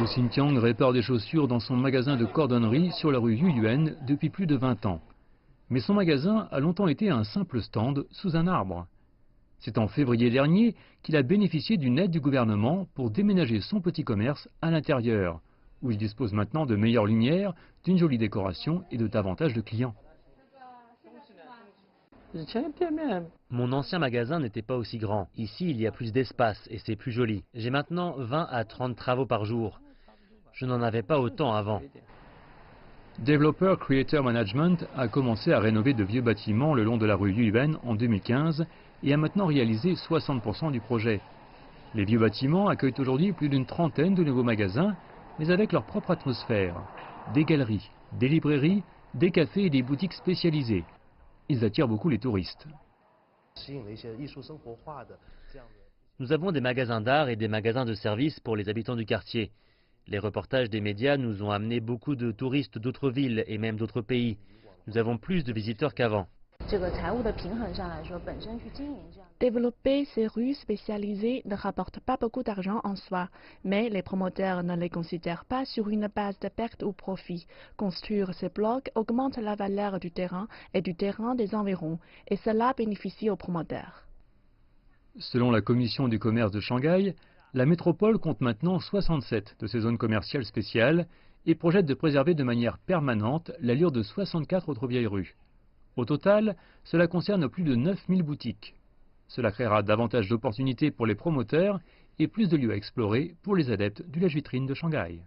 Wu Xintiang répare des chaussures dans son magasin de cordonnerie sur la rue Yuyuan depuis plus de 20 ans. Mais son magasin a longtemps été un simple stand sous un arbre. C'est en février dernier qu'il a bénéficié d'une aide du gouvernement pour déménager son petit commerce à l'intérieur, où il dispose maintenant de meilleures lumières, d'une jolie décoration et de davantage de clients. Mon ancien magasin n'était pas aussi grand. Ici, il y a plus d'espace et c'est plus joli. J'ai maintenant 20 à 30 travaux par jour. Je n'en avais pas autant avant. Developer Creator Management a commencé à rénover de vieux bâtiments le long de la rue Yuyuan en 2015 et a maintenant réalisé 60% du projet. Les vieux bâtiments accueillent aujourd'hui plus d'une trentaine de nouveaux magasins, mais avec leur propre atmosphère. Des galeries, des librairies, des cafés et des boutiques spécialisées. Ils attirent beaucoup les touristes. Nous avons des magasins d'art et des magasins de services pour les habitants du quartier. Les reportages des médias nous ont amené beaucoup de touristes d'autres villes et même d'autres pays. Nous avons plus de visiteurs qu'avant. Développer ces rues spécialisées ne rapporte pas beaucoup d'argent en soi, mais les promoteurs ne les considèrent pas sur une base de perte ou profit. Construire ces blocs augmente la valeur du terrain et du terrain des environs, et cela bénéficie aux promoteurs. Selon la commission du commerce de Shanghai, la métropole compte maintenant 67 de ces zones commerciales spéciales et projette de préserver de manière permanente l'allure de 64 autres vieilles rues. Au total, cela concerne plus de 9000 boutiques. Cela créera davantage d'opportunités pour les promoteurs et plus de lieux à explorer pour les adeptes du lèche-vitrine de Shanghai.